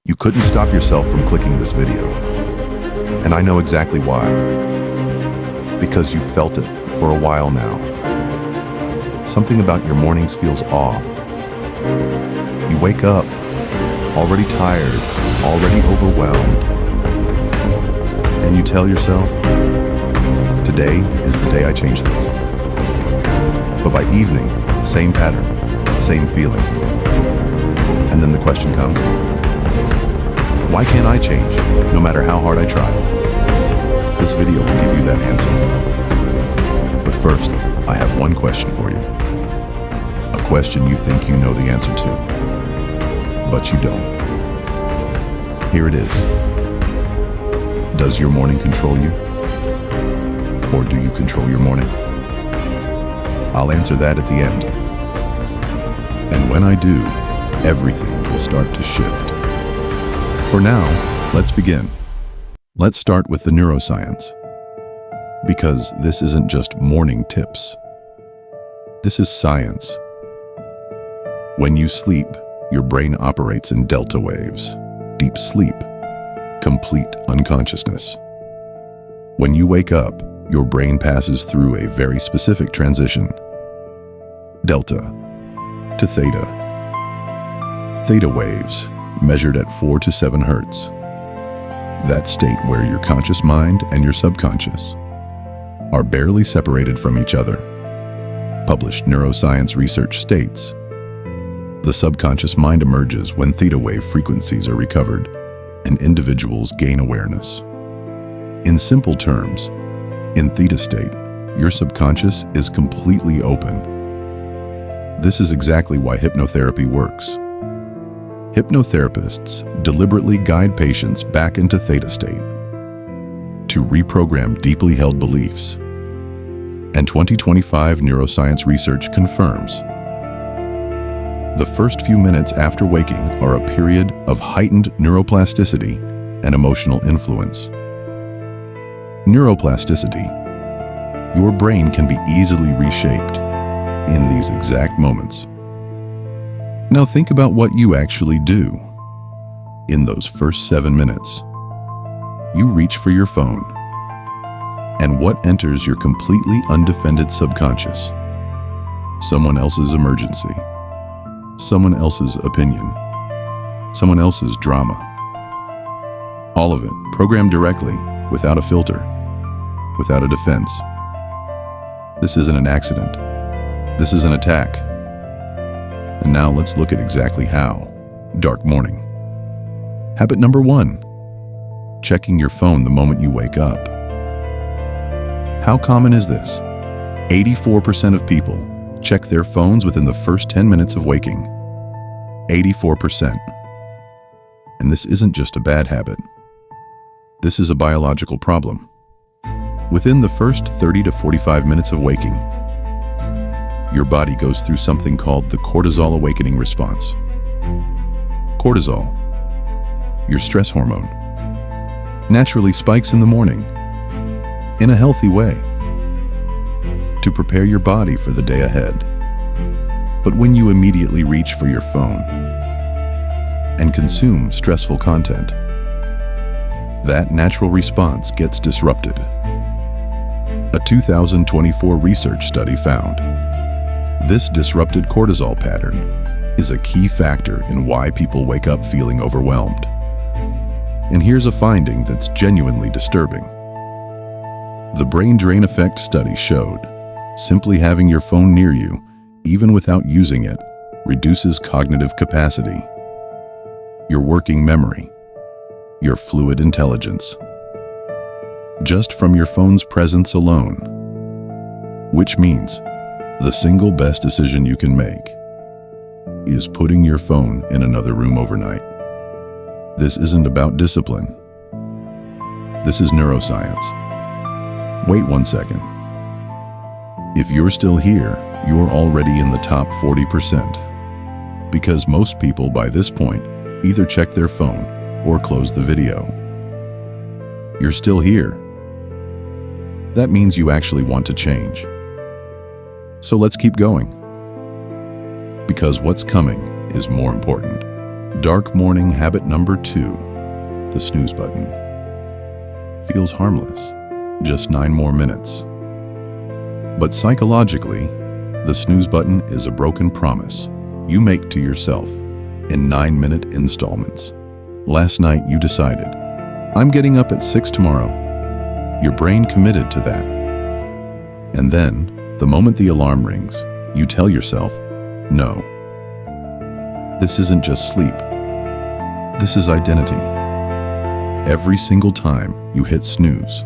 You couldn't stop yourself from clicking this video. And I know exactly why. Because you've felt it for a while now. Something about your mornings feels off. You wake up, already tired, already overwhelmed. And you tell yourself, today is the day I change this. But by evening, same pattern, same feeling. And then the question comes, why can't I change, no matter how hard I try? This video will give you that answer. But first, I have one question for you. A question you think you know the answer to, but you don't. Here it is. Does your morning control you? Or do you control your morning? I'll answer that at the end. And when I do, everything will start to shift. For now, let's begin. Let's start with the neuroscience. Because this isn't just morning tips. This is science. When you sleep, your brain operates in delta waves. Deep sleep, complete unconsciousness. When you wake up, your brain passes through a very specific transition. Delta to theta. Theta waves, measured at 4 to 7 hertz. That state where your conscious mind and your subconscious are barely separated from each other. Published neuroscience research states, the subconscious mind emerges when theta wave frequencies are recovered and individuals gain awareness. In simple terms, in theta state, your subconscious is completely open. This is exactly why hypnotherapy works. Hypnotherapists deliberately guide patients back into theta state to reprogram deeply held beliefs. And 2025 neuroscience research confirms the first few minutes after waking are a period of heightened neuroplasticity and emotional influence. Neuroplasticity. Your brain can be easily reshaped in these exact moments. Now think about what you actually do. In those first 7 minutes, you reach for your phone. And what enters your completely undefended subconscious? Someone else's emergency. Someone else's opinion. Someone else's drama. All of it programmed directly, without a filter, without a defense. This isn't an accident. This is an attack. And now let's look at exactly how. Dark morning. Habit number 1. Checking your phone the moment you wake up. How common is this? 84% of people check their phones within the first 10 minutes of waking. 84%. And this isn't just a bad habit. This is a biological problem. Within the first 30 to 45 minutes of waking, your body goes through something called the cortisol awakening response. Cortisol, your stress hormone, naturally spikes in the morning, in a healthy way, to prepare your body for the day ahead. But when you immediately reach for your phone and consume stressful content, that natural response gets disrupted. A 2024 research study found this disrupted cortisol pattern is a key factor in why people wake up feeling overwhelmed. And here's a finding that's genuinely disturbing. The brain drain effect study showed simply having your phone near you, even without using it, reduces cognitive capacity, your working memory, your fluid intelligence, just from your phone's presence alone. Which means the single best decision you can make is putting your phone in another room overnight. This isn't about discipline. This is neuroscience. Wait 1 second. If you're still here, you're already in the top 40%. Because most people by this point either check their phone or close the video. You're still here. That means you actually want to change. So let's keep going. Because what's coming is more important. Dark morning habit number 2, the snooze button. Feels harmless, just 9 more minutes. But psychologically, the snooze button is a broken promise you make to yourself in 9-minute installments. Last night you decided, I'm getting up at 6 tomorrow. Your brain committed to that. And then, the moment the alarm rings, you tell yourself, no. This isn't just sleep. This is identity. Every single time you hit snooze,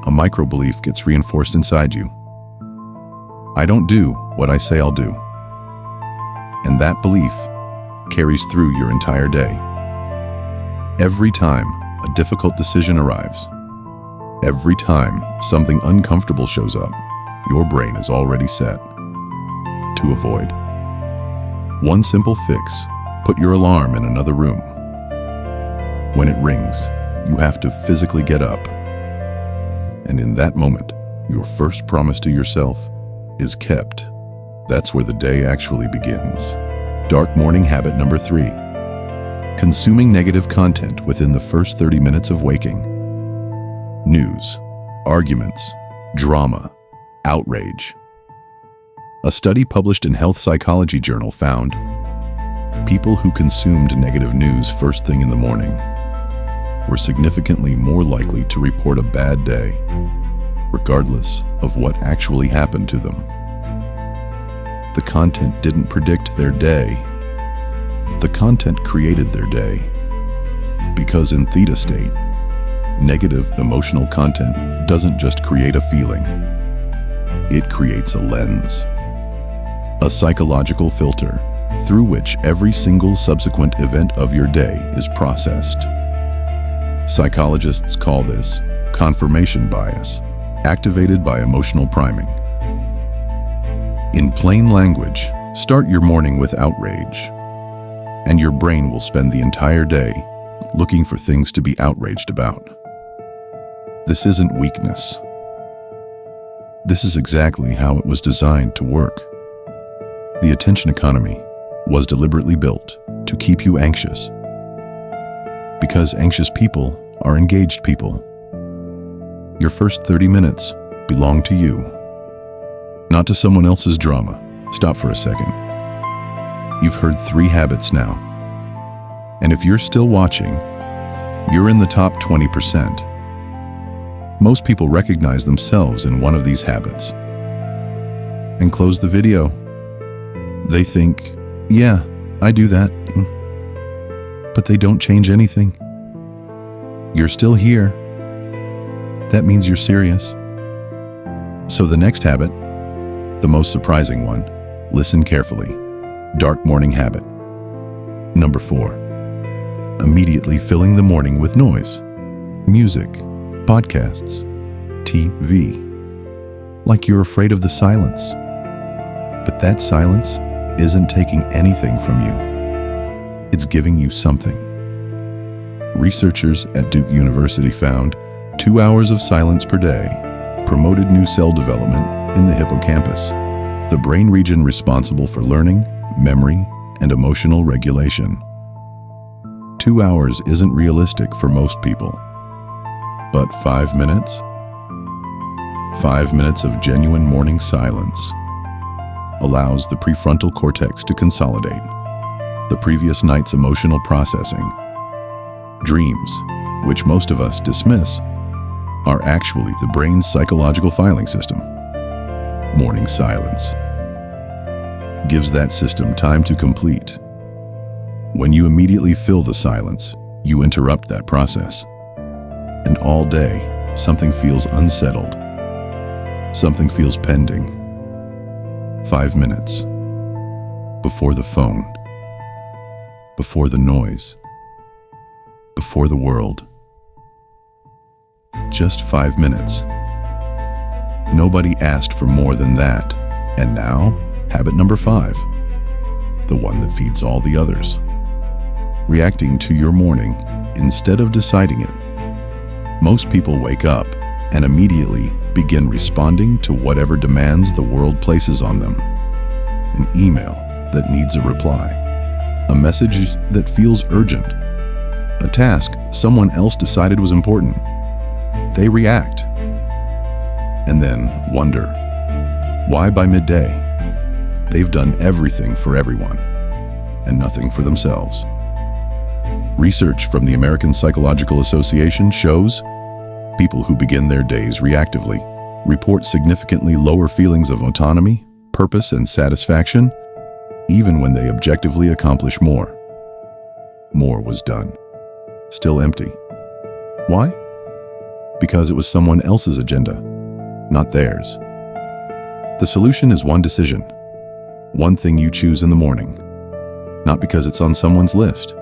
a micro-belief gets reinforced inside you. I don't do what I say I'll do. And that belief carries through your entire day. Every time a difficult decision arrives, every time something uncomfortable shows up, your brain is already set to avoid. One simple fix: put your alarm in another room. When it rings, you have to physically get up. And in that moment, your first promise to yourself is kept. That's where the day actually begins. Dark morning habit number 3. Consuming negative content within the first 30 minutes of waking. News, arguments, drama, outrage. A study published in Health Psychology Journal found people who consumed negative news first thing in the morning were significantly more likely to report a bad day, regardless of what actually happened to them. The content didn't predict their day. The content created their day. Because in Theta state, negative emotional content doesn't just create a feeling. It creates a lens, a psychological filter through which every single subsequent event of your day is processed. Psychologists call this confirmation bias, activated by emotional priming. In plain language, start your morning with outrage, and your brain will spend the entire day looking for things to be outraged about. This isn't weakness. This is exactly how it was designed to work. The attention economy was deliberately built to keep you anxious, because anxious people are engaged people. Your first 30 minutes belong to you, not to someone else's drama. Stop for a second. You've heard 3 habits now. And if you're still watching, you're in the top 20%. Most people recognize themselves in one of these habits and close the video. They think, yeah, I do that. But they don't change anything. You're still here. That means you're serious. So the next habit, the most surprising one, listen carefully. Dark morning habit. Number 4. Immediately filling the morning with noise, music, podcasts, TV. Like you're afraid of the silence. But that silence isn't taking anything from you. It's giving you something. Researchers at Duke University found 2 hours of silence per day promoted new cell development in the hippocampus, the brain region responsible for learning, memory, and emotional regulation. 2 hours isn't realistic for most people. But 5 minutes? 5 minutes of genuine morning silence allows the prefrontal cortex to consolidate the previous night's emotional processing. Dreams, which most of us dismiss, are actually the brain's psychological filing system. Morning silence gives that system time to complete. When you immediately fill the silence, you interrupt that process. And all day, something feels unsettled. Something feels pending. 5 minutes. Before the phone. Before the noise. Before the world. Just 5 minutes. Nobody asked for more than that. And now, habit number 5. The one that feeds all the others. Reacting to your morning instead of deciding it. Most people wake up and immediately begin responding to whatever demands the world places on them. An email that needs a reply. a message that feels urgent, a task someone else decided was important. They react and then wonder why by midday they've done everything for everyone and nothing for themselves. Research from the American Psychological Association shows people who begin their days reactively report significantly lower feelings of autonomy, purpose, and satisfaction, even when they objectively accomplish more. More was done. Still empty. Why? Because it was someone else's agenda, not theirs. The solution is one decision, one thing you choose in the morning, not because it's on someone's list.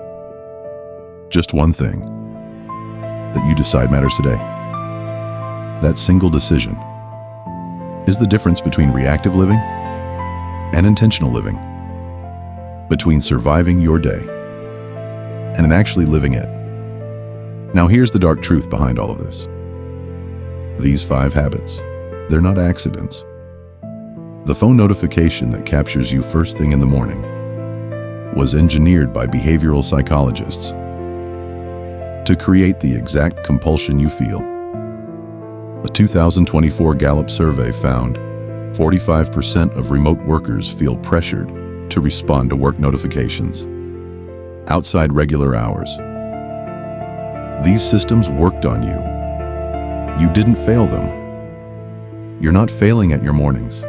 Just one thing that you decide matters today. That single decision is the difference between reactive living and intentional living, between surviving your day and actually living it. Now here's the dark truth behind all of this. These 5 habits, they're not accidents. The phone notification that captures you first thing in the morning was engineered by behavioral psychologists to create the exact compulsion you feel. A 2024 Gallup survey found 45% of remote workers feel pressured to respond to work notifications outside regular hours. These systems worked on you. You didn't fail them. You're not failing at your mornings.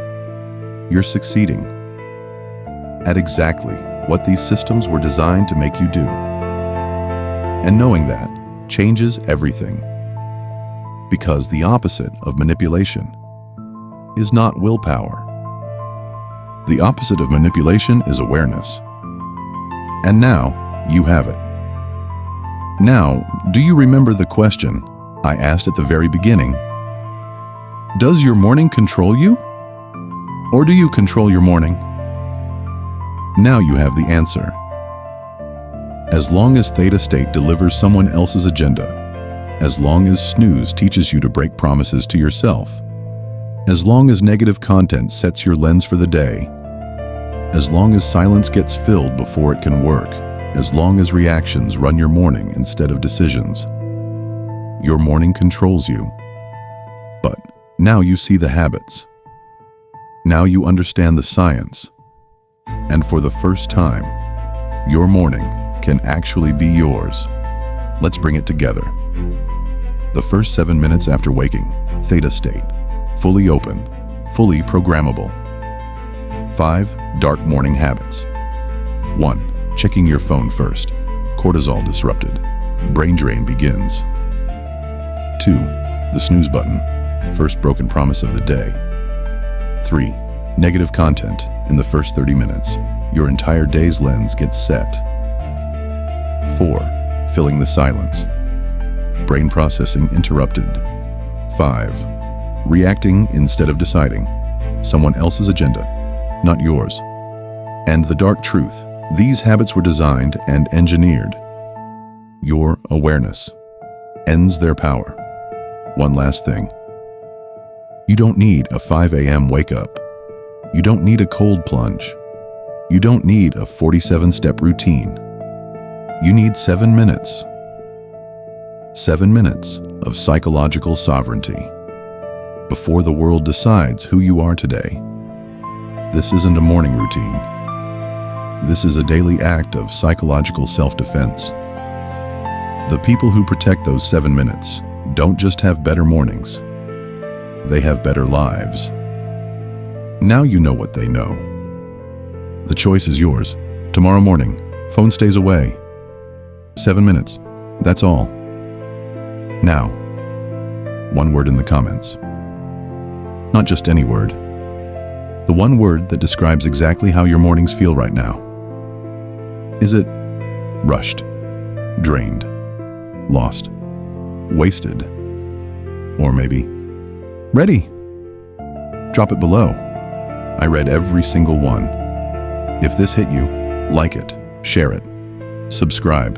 You're succeeding at exactly what these systems were designed to make you do. And knowing that changes everything. Because the opposite of manipulation is not willpower. The opposite of manipulation is awareness. And now you have it. Now, do you remember the question I asked at the very beginning? Does your morning control you? Or do you control your morning? Now you have the answer. As long as Theta state delivers someone else's agenda, as long as Snooze teaches you to break promises to yourself, as long as negative content sets your lens for the day, as long as silence gets filled before it can work, as long as reactions run your morning instead of decisions, your morning controls you. But now you see the habits. Now you understand the science. And for the first time, your morning can actually be yours. Let's bring it together. The first 7 minutes after waking, Theta state, fully open, fully programmable. 5 dark morning habits. 1. Checking your phone first. Cortisol disrupted. Brain drain begins. 2. The snooze button. First broken promise of the day. 3. Negative content in the first 30 minutes. Your entire day's lens gets set. 4. Filling the silence. Brain processing interrupted. 5. Reacting instead of deciding. Someone else's agenda, not yours. And the dark truth, these habits were designed and engineered. Your awareness ends their power. One last thing. You don't need a 5 a.m. wake up. You don't need a cold plunge. You don't need a 47-step routine. You need 7 minutes. 7 minutes of psychological sovereignty. Before the world decides who you are today. This isn't a morning routine. This is a daily act of psychological self-defense. The people who protect those 7 minutes don't just have better mornings. They have better lives. Now you know what they know. The choice is yours. Tomorrow morning, phone stays away. 7 minutes. That's all. Now, one word in the comments. Not just any word. The one word that describes exactly how your mornings feel right now. Is it rushed, drained, lost, wasted, or maybe ready? Drop it below. I read every single one. If this hit you, like it, share it, subscribe.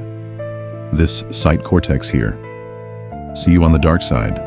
This Is Cortex here. See you on the dark side.